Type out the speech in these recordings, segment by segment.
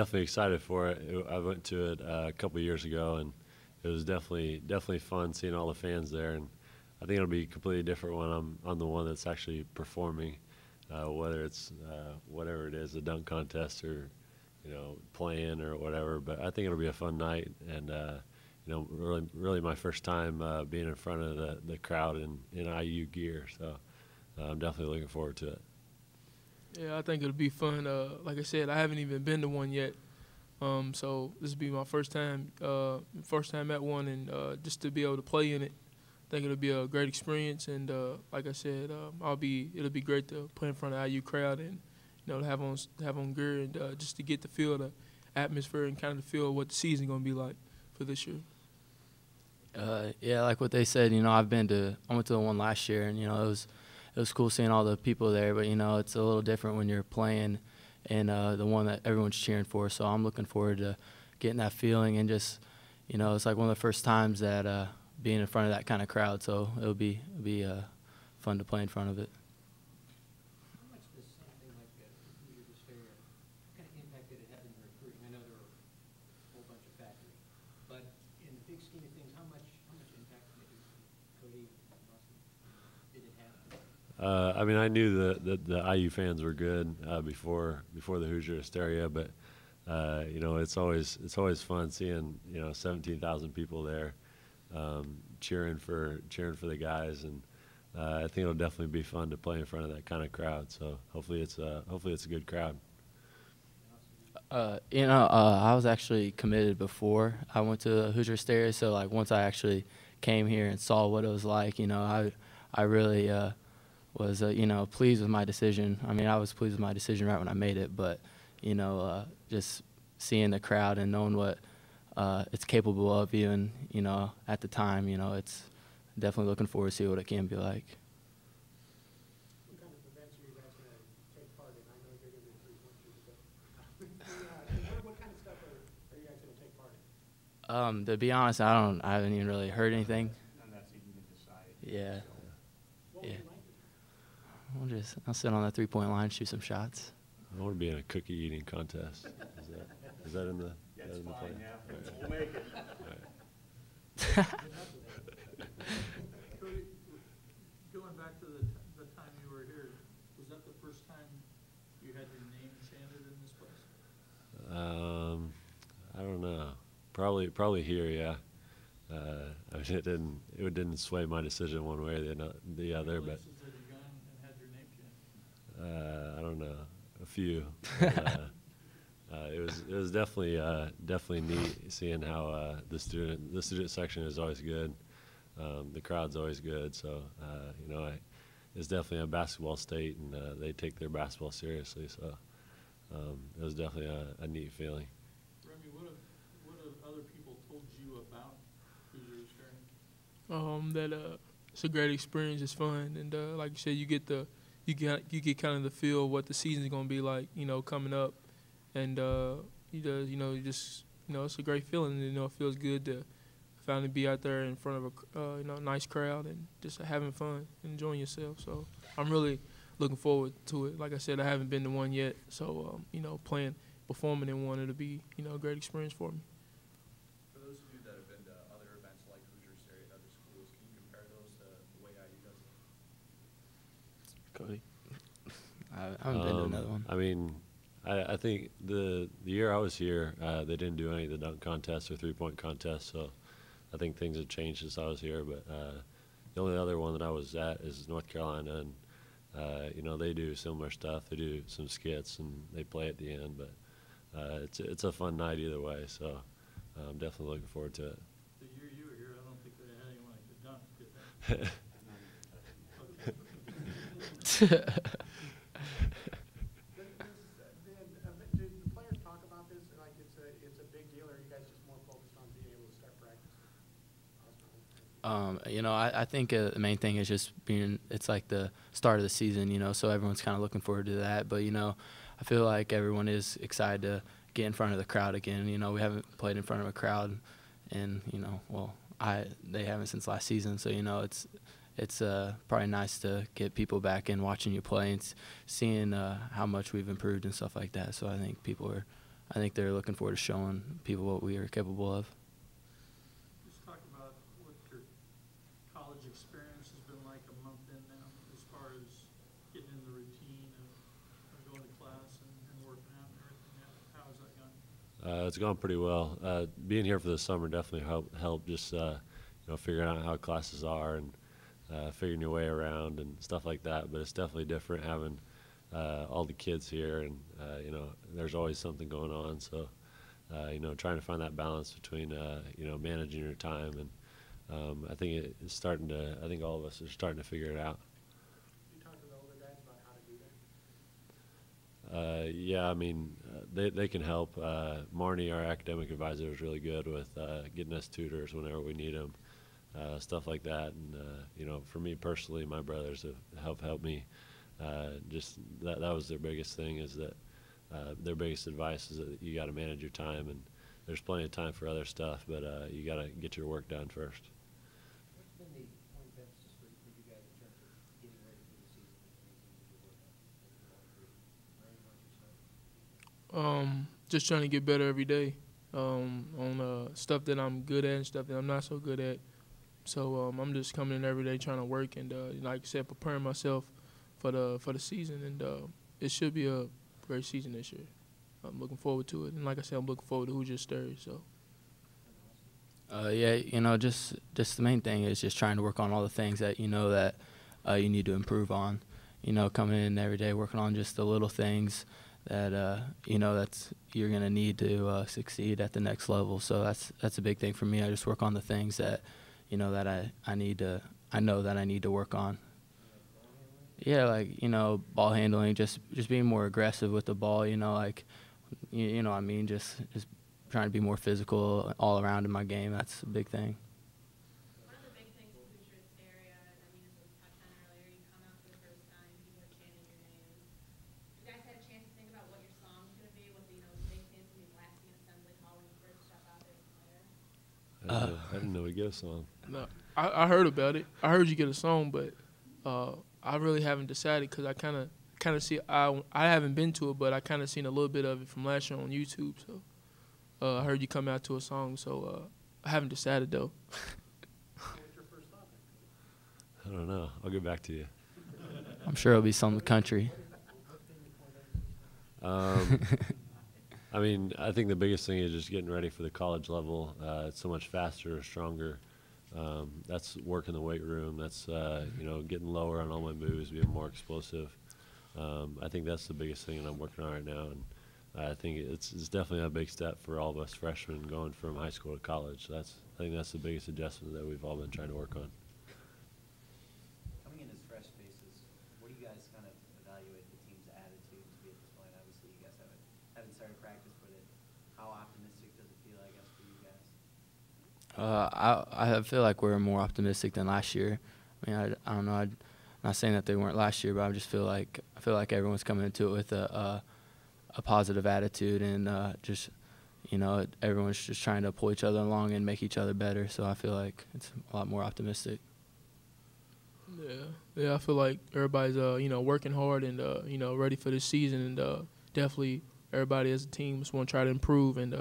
definitely excited for it. I went to it a couple of years ago, and it was definitely fun seeing all the fans there. And I think it'll be completely different when I'm the one that's actually performing, whether it's whatever it is, a dunk contest or playing or whatever. But I think it'll be a fun night, and really my first time being in front of the crowd in IU gear. So I'm definitely looking forward to it. Yeah, I think it'll be fun. Like I said, I haven't even been to one yet, so this will be my first time at one, and just to be able to play in it, I think it'll be a great experience. And like I said, it'll be great to play in front of IU crowd and to have on gear and just to get the feel of the atmosphere and kind of the feel of what the season's gonna be like for this year. Yeah, like what they said, I went to the one last year, and it was cool seeing all the people there, but it's a little different when you're playing and the one that everyone's cheering for. So I'm looking forward to getting that feeling, and just it's like one of the first times that being in front of that kind of crowd. So it'll be fun to play in front of it. How much does something like Hoosier Hysteria, what kind of impact did it have in your recruiting? I know there were a whole bunch of factors, but in the big scheme of things, how much impact maybe Cody did it have? I mean, I knew that the IU fans were good before the Hoosier Hysteria, but it's always fun seeing 17,000 people there cheering for the guys, and I think it'll definitely be fun to play in front of that kind of crowd. So hopefully it's a good crowd. I was actually committed before I went to Hoosier Hysteria, so like once I actually came here and saw what it was like, I really was pleased with my decision. I mean, I was pleased with my decision right when I made it, but just seeing the crowd and knowing what it's capable of, even at the time, it's definitely looking forward to see what it can be like. What kind of events are you guys going to take part in? I know you're going to be 3 months, but what kind of stuff are you guys going to take part in? To be honest, I haven't even really heard anything. And that's even been decided. Yeah. What would you like to do? I'll sit on that 3-point line, shoot some shots. I want to be in a cookie eating contest. Is that in the? That's in the fine, plan? yeah. All right. We'll make it. All right. Cody, going back to the time you were here, was that the first time you had your name chanted in this place? I don't know. Probably here, yeah. I mean, it didn't sway my decision one way or the other, but Places that you gone and had your name chanted? I don't know, a few. It was definitely neat seeing how the student section is always good. The crowd's always good, so it's definitely a basketball state, and they take their basketball seriously. So it was definitely a neat feeling. Remy, what have other people told you about Hoosier Hysteria? That it's a great experience. It's fun, and like you said, you get kind of the feel of what the season's gonna be like, coming up, and it's a great feeling. It feels good to finally be out there in front of a nice crowd and just having fun, enjoying yourself. So I'm really looking forward to it. Like I said, I haven't been to one yet, so performing in one, it'll be a great experience for me. For those of you that have been to other events like Hoosier Hysteria at other schools, can you compare those to the way IU does it? Cody, I haven't been to another one. I mean, I think the year I was here, they didn't do any of the dunk contests or 3-point contests, so I think things have changed since I was here. But the only other one that I was at is North Carolina, and they do similar stuff. They do some skits and they play at the end, but it's a fun night either way. So I'm definitely looking forward to it. The year you were here, I don't think they had anyone that could dunk, did they? Do the players talk about this? Like it's a big deal, or are you guys just more focused on being able to start practicing? I think the main thing is just it's like the start of the season, so everyone's kind of looking forward to that. But, I feel like everyone is excited to get in front of the crowd again. We haven't played in front of a crowd, and, they haven't since last season. So, it's probably nice to get people back in watching you play and seeing how much we've improved and stuff like that. So I think people are I think they're looking forward to showing people what we are capable of. Just talk about what your college experience has been like a month in now, as far as getting in the routine of going to class and working out and everything. How has that gone? It's gone pretty well. Being here for the summer definitely helped just figuring out how classes are and figuring your way around and stuff like that. But it's definitely different having all the kids here, and there's always something going on. So trying to find that balance between managing your time, and I think it's starting to. I think all of us are starting to figure it out. You talk to the older guys about how to do that? Yeah, I mean, they can help. Marnie, our academic advisor, is really good with getting us tutors whenever we need them, stuff like that. And for me personally, my brothers have helped me. Just that was their biggest thing, is that their biggest advice is that you got to manage your time, and there's plenty of time for other stuff, but you got to get your work done first. What's been the point of emphasis for you guys in terms of getting ready for the season and anything that you're working on? Remy, why don't you start? Just trying to get better every day on stuff that I'm good at and stuff that I'm not so good at. So I'm just coming in every day trying to work and, like I said, preparing myself for the season. And it should be a great season this year. I'm looking forward to it. And like I said, I'm looking forward to Hoosier Hysteria. So. Just the main thing is just trying to work on all the things that you need to improve on. Coming in every day, working on just the little things that that's you're gonna need to succeed at the next level. So that's a big thing for me. I just work on the things that that I know that I need to work on. Yeah, like ball handling, just being more aggressive with the ball. Just trying to be more physical all around in my game. That's a big thing. One of the big things with Hoosier Hysteria, and I mean, this was touched on earlier, you come out for the first time, people are chanting your names. You guys had a chance to think about what your song's going to be, what the big things going to be blasting in Assembly Hall when you first step out there as a player? I didn't know we get a song. No, I heard about it. I heard you get a song, but I really haven't decided because I kind of see I haven't been to it, but I kind of seen a little bit of it from last year on YouTube. So I heard you come out to a song, so I haven't decided though. What's your first thought? I don't know. I'll get back to you. I'm sure it'll be some country. I mean, I think the biggest thing is just getting ready for the college level. It's so much faster, stronger. That's working the weight room. That's getting lower on all my moves, being more explosive. I think that's the biggest thing that I'm working on right now, and I think it's definitely a big step for all of us freshmen going from high school to college. So I think that's the biggest adjustment that we've all been trying to work on. Coming in as fresh faces, what do you guys kind of evaluate the team's attitude to be at this point? Obviously, you guys haven't started practice with it. How optimistic does it feel, I guess, for you guys? I feel like we're more optimistic than last year. I mean, I don't know. I'm not saying that they weren't last year, but I feel like everyone's coming into it with a positive attitude, and everyone's just trying to pull each other along and make each other better. So I feel like it's a lot more optimistic. Yeah, I feel like everybody's working hard and ready for this season, and definitely everybody as a team just want to try to improve and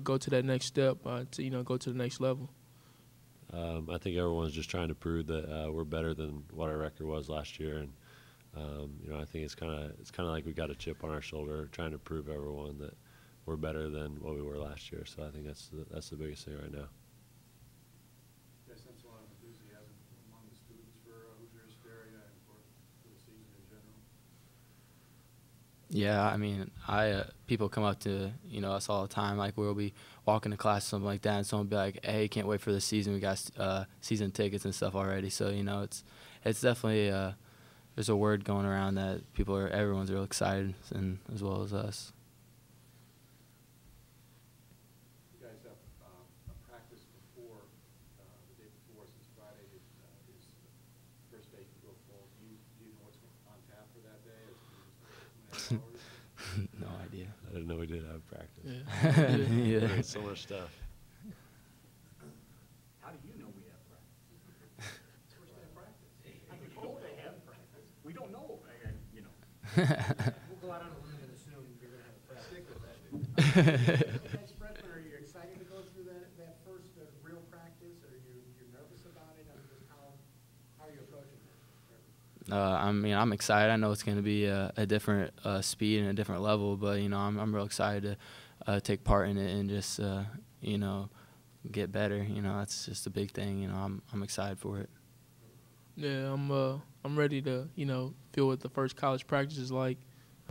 go to that next step, to go to the next level. I think everyone's just trying to prove that we're better than what our record was last year, and I think it's kind of like we got a chip on our shoulder, trying to prove everyone that we're better than what we were last year. So I think that's the biggest thing right now. I sense a lot of enthusiasm among the students for Hoosier Hysteria and for the season in general. Yeah, I mean, people come up to us all the time. Like we'll be walking to class, something like that, and someone will be like, "Hey, can't wait for the season. We got season tickets and stuff already." So it's definitely there's a word going around that everyone's real excited, and as well as us. You guys have a practice before the day before, since Friday is first day to go full. Do you know what's on tap for that day? No idea. I didn't know we did have practice. Yeah. Yeah. There's so much stuff. How do you know we have practice? It's first day of practice. I've been told they have practice. We don't know, We'll go out on a limb and assume you're going to have a practice. As freshmen, are you excited to go through that first real practice? Are you nervous about it? I mean, just how are you approaching that? I mean, I'm excited. I know it's going to be a different speed and a different level, but I'm real excited to take part in it and just get better. That's just a big thing. I'm excited for it. Yeah, I'm ready to feel what the first college practice is like.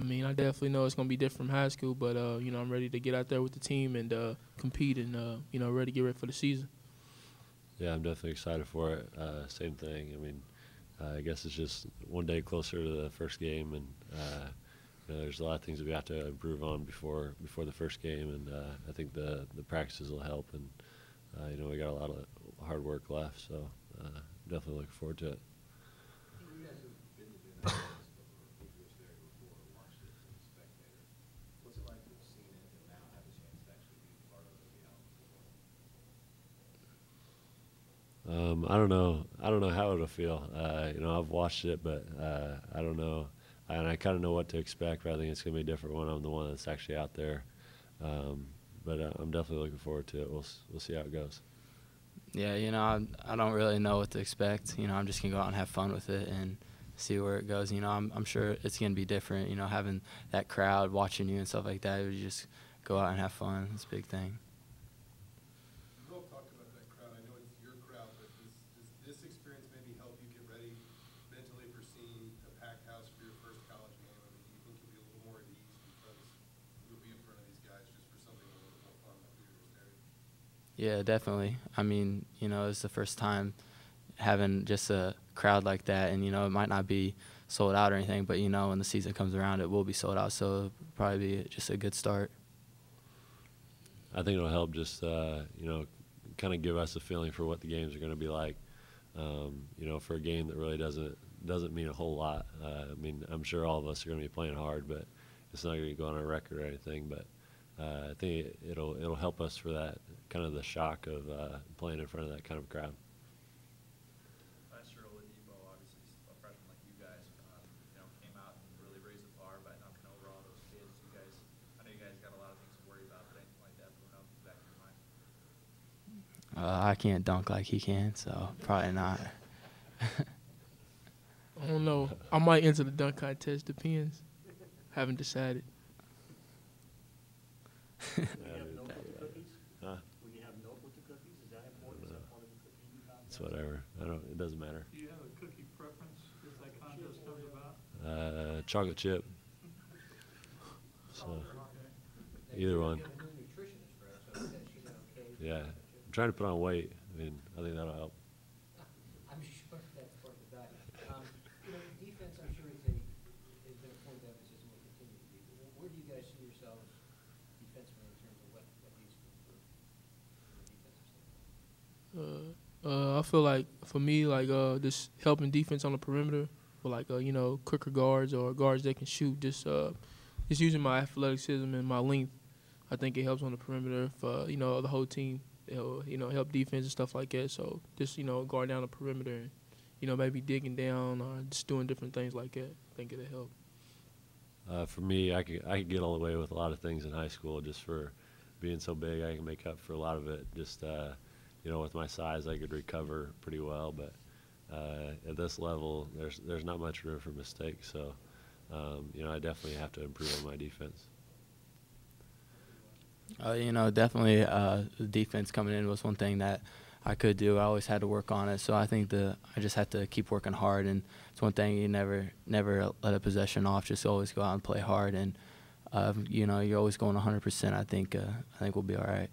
I mean, I definitely know it's gonna be different from high school, but I'm ready to get out there with the team and compete and ready to get ready for the season. Yeah, I'm definitely excited for it. Same thing. I mean, I guess it's just one day closer to the first game, and there's a lot of things that we have to improve on before the first game, and I think the practices will help, and we got a lot of hard work left, so definitely looking forward to it. You guys have been to the Hoosier Hysteria before, watched it as a spectator. What's it like to have seen it and now have a chance to actually be part of it, be out before? I don't know how it'll feel. I've watched it, but I don't know. And I kind of know what to expect, but I think it's going to be different when I'm the one that's actually out there. But I'm definitely looking forward to it. We'll see how it goes. Yeah, I don't really know what to expect. I'm just going to go out and have fun with it and see where it goes. I'm sure it's going to be different, having that crowd watching you and stuff like that. You just go out and have fun. It's a big thing. You all talked about that crowd. I know it's your crowd, but does this experience maybe help you get ready mentally for seeing a packed house for your first college game? I mean, do you think you'll be a little more at ease because you'll be in front of these guys just for something a little more fun like Hoosier Hysteria? Yeah, definitely. I mean, it's the first time having just a crowd like that, and, it might not be sold out or anything, but, when the season comes around, it will be sold out, so it'll probably be just a good start. I think it'll help just, kind of give us a feeling for what the games are going to be like, for a game that really doesn't mean a whole lot. I mean, I'm sure all of us are going to be playing hard, but it's not going to go on a record or anything, but I think it'll help us for that kind of the shock of playing in front of that kind of crowd. Last year, Oladipo, obviously a freshman like you guys, came out and really raised the bar by knocking over all those kids. I know you guys got a lot of things to worry about, but anything like that put up back in your mind? I can't dunk like he can, so probably not. I don't know. I might enter the dunk contest. Depends. Haven't decided. Will you have milk with the cookies? Huh? Will you have milk with the cookies? Is that important? Is that part of the cookie contest? It's whatever. It doesn't matter. Do you have a cookie preference as that contest comes about? Chocolate chip. So either one. You have a new nutritionist, right? So she's okay. Yeah. I'm trying to put on weight. I mean, I think that'll help. I'm sure that's part of the diet. Defense, I'm sure has been a point of emphasis and will continue to be. Where do you guys see yourselves defensively in terms of what needs to improve from the defensive standpoint? I feel like for me, just helping defense on the perimeter, with quicker guards or guards that can shoot. Just using my athleticism and my length, I think it helps on the perimeter for the whole team. It'll help defense and stuff like that. So just guard down the perimeter and maybe digging down or just doing different things like that. I think it'll help. For me, I could get all the way with a lot of things in high school just for being so big. I can make up for a lot of it. Just with my size, I could recover pretty well. But at this level, there's not much room for mistakes. So I definitely have to improve on my defense. Definitely the defense coming in was one thing that I could do. I always had to work on it. So I think I just had to keep working hard. And it's one thing you never let a possession off. Just always go out and play hard. And, you're always going 100%. I think we'll be all right.